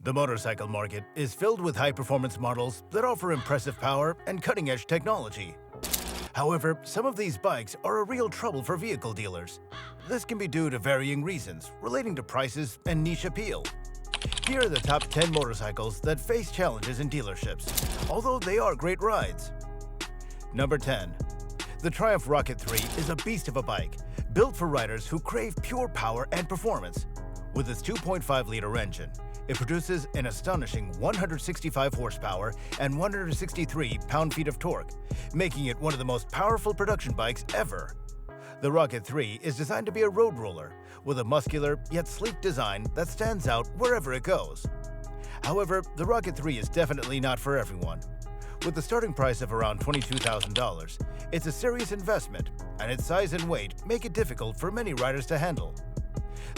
The motorcycle market is filled with high-performance models that offer impressive power and cutting-edge technology. However, some of these bikes are a real trouble for vehicle dealers. This can be due to varying reasons relating to prices and niche appeal. Here are the top 10 motorcycles that face challenges in dealerships, although they are great rides. Number 10. The Triumph Rocket 3 is a beast of a bike, built for riders who crave pure power and performance. With its 2.5-liter engine, it produces an astonishing 165 horsepower and 163 pound-feet of torque, making it one of the most powerful production bikes ever. The Rocket 3 is designed to be a road roller, with a muscular yet sleek design that stands out wherever it goes. However, the Rocket 3 is definitely not for everyone. With the starting price of around $22,000, it's a serious investment, and its size and weight make it difficult for many riders to handle.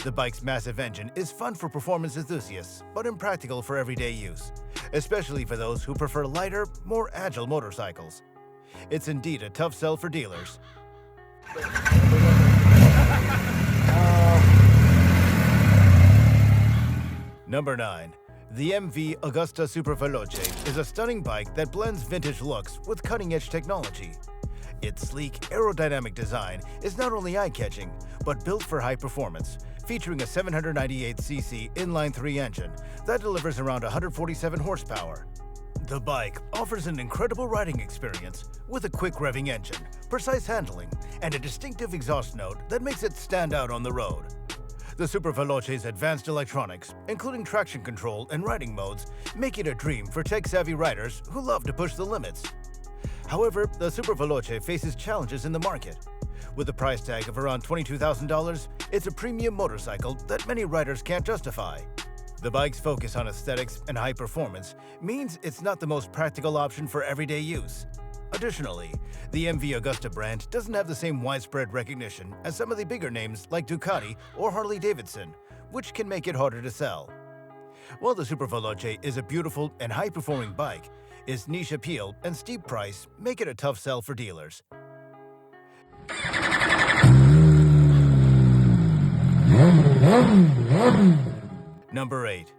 The bike's massive engine is fun for performance enthusiasts, but impractical for everyday use, especially for those who prefer lighter, more agile motorcycles. It's indeed a tough sell for dealers. Number 9. The MV Agusta Superveloce is a stunning bike that blends vintage looks with cutting-edge technology. Its sleek, aerodynamic design is not only eye-catching, but built for high performance, featuring a 798cc inline-3 engine that delivers around 147 horsepower. The bike offers an incredible riding experience with a quick revving engine, precise handling, and a distinctive exhaust note that makes it stand out on the road. The Superveloce's advanced electronics, including traction control and riding modes, make it a dream for tech-savvy riders who love to push the limits. However, the Superveloce faces challenges in the market. With a price tag of around $22,000, it's a premium motorcycle that many riders can't justify. The bike's focus on aesthetics and high performance means it's not the most practical option for everyday use. Additionally, the MV Agusta brand doesn't have the same widespread recognition as some of the bigger names like Ducati or Harley Davidson, which can make it harder to sell. While the Superveloce is a beautiful and high-performing bike, its niche appeal and steep price make it a tough sell for dealers. Number 8.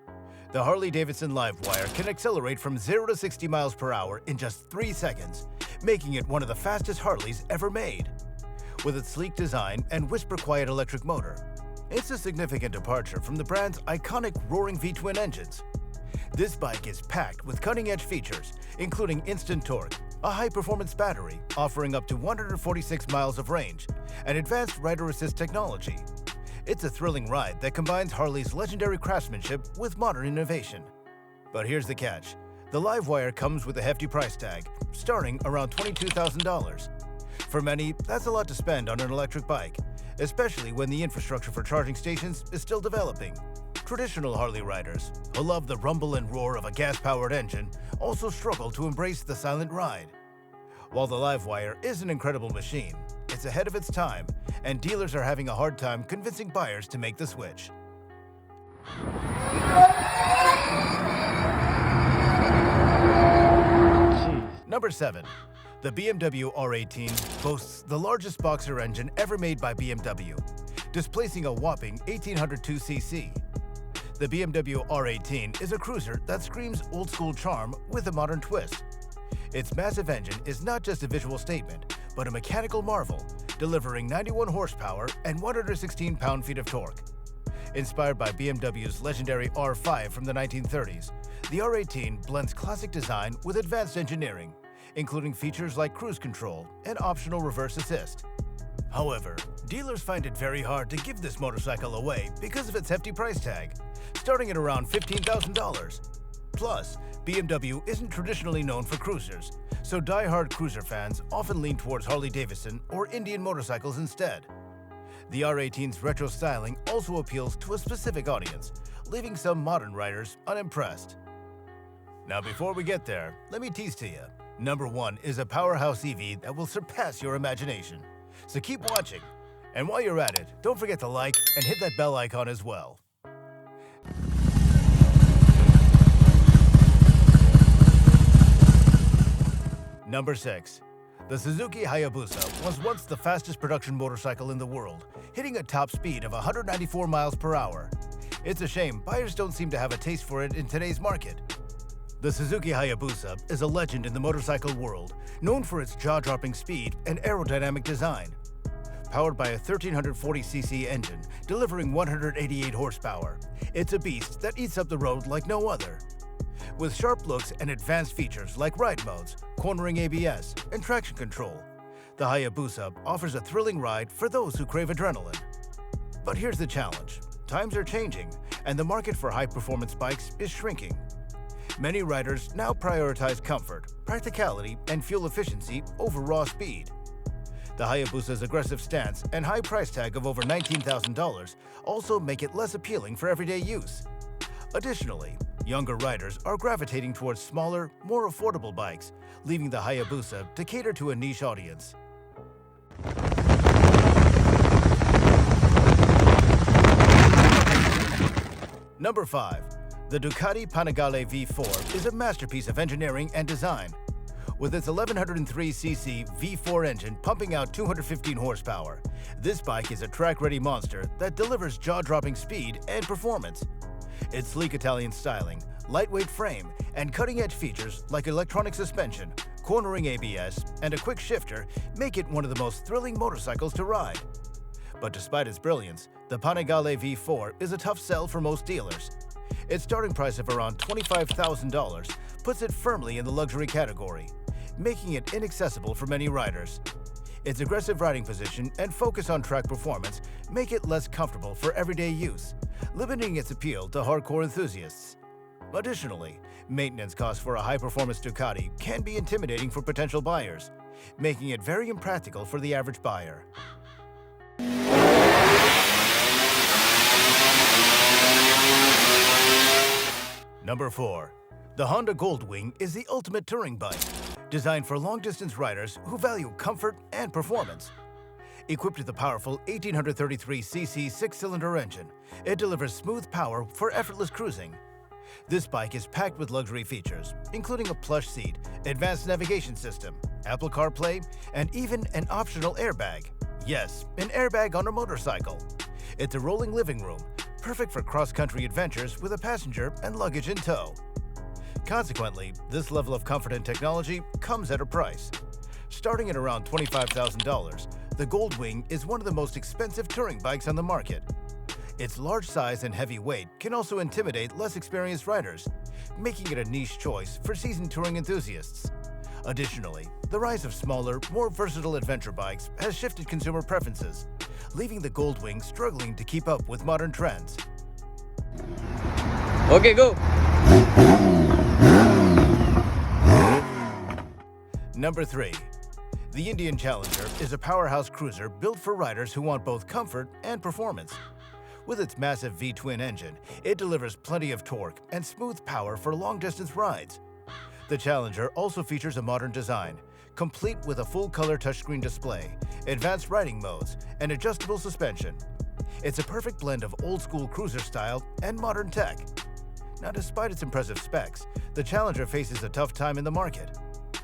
The Harley-Davidson Livewire can accelerate from 0 to 60 miles per hour in just 3 seconds, making it one of the fastest Harleys ever made. With its sleek design and whisper-quiet electric motor, it's a significant departure from the brand's iconic roaring V-twin engines. This bike is packed with cutting-edge features, including instant torque, a high-performance battery offering up to 146 miles of range, and advanced rider assist technology. It's a thrilling ride that combines Harley's legendary craftsmanship with modern innovation. But here's the catch. The Livewire comes with a hefty price tag, starting around $22,000. For many, that's a lot to spend on an electric bike, especially when the infrastructure for charging stations is still developing. Traditional Harley riders, who love the rumble and roar of a gas-powered engine, also struggle to embrace the silent ride. While the Livewire is an incredible machine, it's ahead of its time, and dealers are having a hard time convincing buyers to make the switch. Number 7. The BMW R18 boasts the largest boxer engine ever made by BMW, displacing a whopping 1,802cc. The BMW R18 is a cruiser that screams old-school charm with a modern twist. Its massive engine is not just a visual statement, but a mechanical marvel, delivering 91 horsepower and 116 pound-feet of torque. Inspired by BMW's legendary R5 from the 1930s, the R18 blends classic design with advanced engineering, including features like cruise control and optional reverse assist. However, dealers find it very hard to give this motorcycle away because of its hefty price tag, starting at around $15,000. Plus, BMW isn't traditionally known for cruisers, so die-hard cruiser fans often lean towards Harley-Davidson or Indian motorcycles instead. The R18's retro styling also appeals to a specific audience, leaving some modern riders unimpressed. Now before we get there, let me tease to you. Number 1 is a powerhouse EV that will surpass your imagination. So keep watching, and while you're at it, don't forget to like and hit that bell icon as well. Number 6. The Suzuki Hayabusa was once the fastest production motorcycle in the world, hitting a top speed of 194 miles per hour. It's a shame buyers don't seem to have a taste for it in today's market. The Suzuki Hayabusa is a legend in the motorcycle world, known for its jaw-dropping speed and aerodynamic design. Powered by a 1340cc engine, delivering 188 horsepower, it's a beast that eats up the road like no other. With sharp looks and advanced features like ride modes, cornering ABS, and traction control, the Hayabusa offers a thrilling ride for those who crave adrenaline. But here's the challenge. Times are changing, and the market for high-performance bikes is shrinking. Many riders now prioritize comfort, practicality, and fuel efficiency over raw speed. The Hayabusa's aggressive stance and high price tag of over $19,000 also make it less appealing for everyday use. Additionally, younger riders are gravitating towards smaller, more affordable bikes, leaving the Hayabusa to cater to a niche audience. Number 5. The Ducati Panigale V4 is a masterpiece of engineering and design. With its 1103cc V4 engine pumping out 215 horsepower, this bike is a track-ready monster that delivers jaw-dropping speed and performance. Its sleek Italian styling, lightweight frame, and cutting-edge features like electronic suspension, cornering ABS, and a quick shifter make it one of the most thrilling motorcycles to ride. But despite its brilliance, the Panigale V4 is a tough sell for most dealers. Its starting price of around $25,000 puts it firmly in the luxury category, making it inaccessible for many riders. Its aggressive riding position and focus on track performance make it less comfortable for everyday use, limiting its appeal to hardcore enthusiasts. Additionally, maintenance costs for a high-performance Ducati can be intimidating for potential buyers, making it very impractical for the average buyer. Number 4. The Honda Goldwing is the ultimate touring bike, designed for long-distance riders who value comfort and performance. Equipped with a powerful 1833cc six-cylinder engine, it delivers smooth power for effortless cruising. This bike is packed with luxury features, including a plush seat, advanced navigation system, Apple CarPlay, and even an optional airbag. Yes, an airbag on a motorcycle. It's a rolling living room, perfect for cross-country adventures with a passenger and luggage in tow. Consequently, this level of comfort and technology comes at a price. Starting at around $25,000, the Goldwing is one of the most expensive touring bikes on the market. Its large size and heavy weight can also intimidate less experienced riders, making it a niche choice for seasoned touring enthusiasts. Additionally, the rise of smaller, more versatile adventure bikes has shifted consumer preferences, leaving the Goldwing struggling to keep up with modern trends. Okay, go! Number 3. The Indian Challenger is a powerhouse cruiser built for riders who want both comfort and performance. With its massive V-twin engine, it delivers plenty of torque and smooth power for long-distance rides. The Challenger also features a modern design, complete with a full-color touchscreen display, advanced riding modes, and adjustable suspension. It's a perfect blend of old-school cruiser style and modern tech. Now, despite its impressive specs, the Challenger faces a tough time in the market.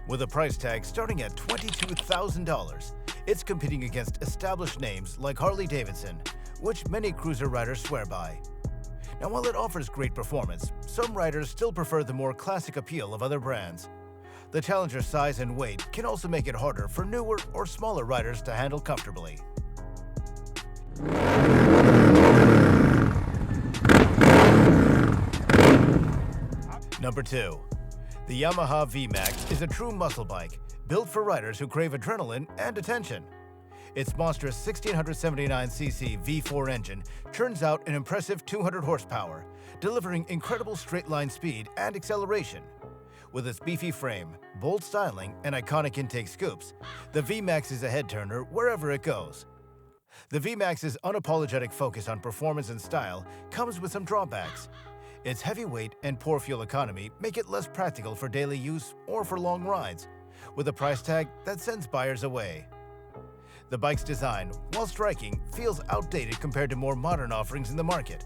With a price tag starting at $22,000, it's competing against established names like Harley Davidson, which many cruiser riders swear by. Now, while it offers great performance, some riders still prefer the more classic appeal of other brands. The Challenger's size and weight can also make it harder for newer or smaller riders to handle comfortably. Number 2. The Yamaha VMAX is a true muscle bike, built for riders who crave adrenaline and attention. Its monstrous 1679cc V4 engine churns out an impressive 200 horsepower, delivering incredible straight-line speed and acceleration. With its beefy frame, bold styling, and iconic intake scoops, the VMAX is a head-turner wherever it goes. The VMAX's unapologetic focus on performance and style comes with some drawbacks. Its heavy weight and poor fuel economy make it less practical for daily use or for long rides, with a price tag that sends buyers away. The bike's design, while striking, feels outdated compared to more modern offerings in the market.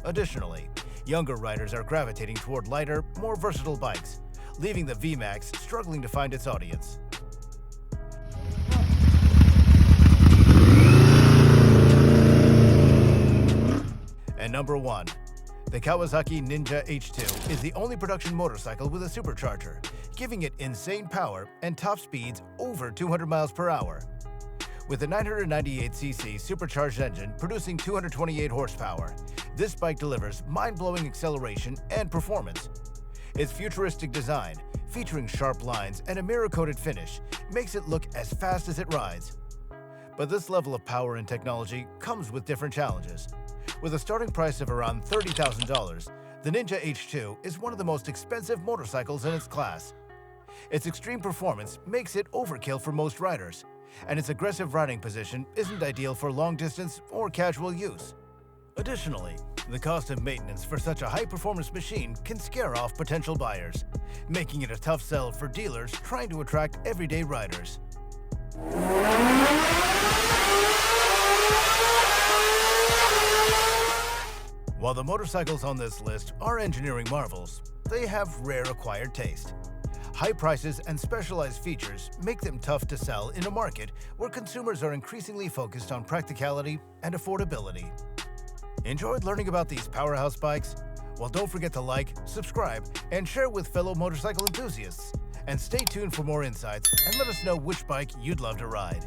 Additionally, younger riders are gravitating toward lighter, more versatile bikes, leaving the VMAX struggling to find its audience. And number 1. The Kawasaki Ninja H2 is the only production motorcycle with a supercharger, giving it insane power and top speeds over 200 miles per hour. With a 998cc supercharged engine producing 228 horsepower, this bike delivers mind-blowing acceleration and performance. Its futuristic design, featuring sharp lines and a mirror-coated finish, makes it look as fast as it rides. But this level of power and technology comes with different challenges. With a starting price of around $30,000, the Ninja H2 is one of the most expensive motorcycles in its class. Its extreme performance makes it overkill for most riders, and its aggressive riding position isn't ideal for long-distance or casual use. Additionally, the cost of maintenance for such a high-performance machine can scare off potential buyers, making it a tough sell for dealers trying to attract everyday riders. While the motorcycles on this list are engineering marvels, they have rare acquired taste. High prices and specialized features make them tough to sell in a market where consumers are increasingly focused on practicality and affordability. Enjoyed learning about these powerhouse bikes? Well, don't forget to like, subscribe, and share with fellow motorcycle enthusiasts. And stay tuned for more insights and let us know which bike you'd love to ride.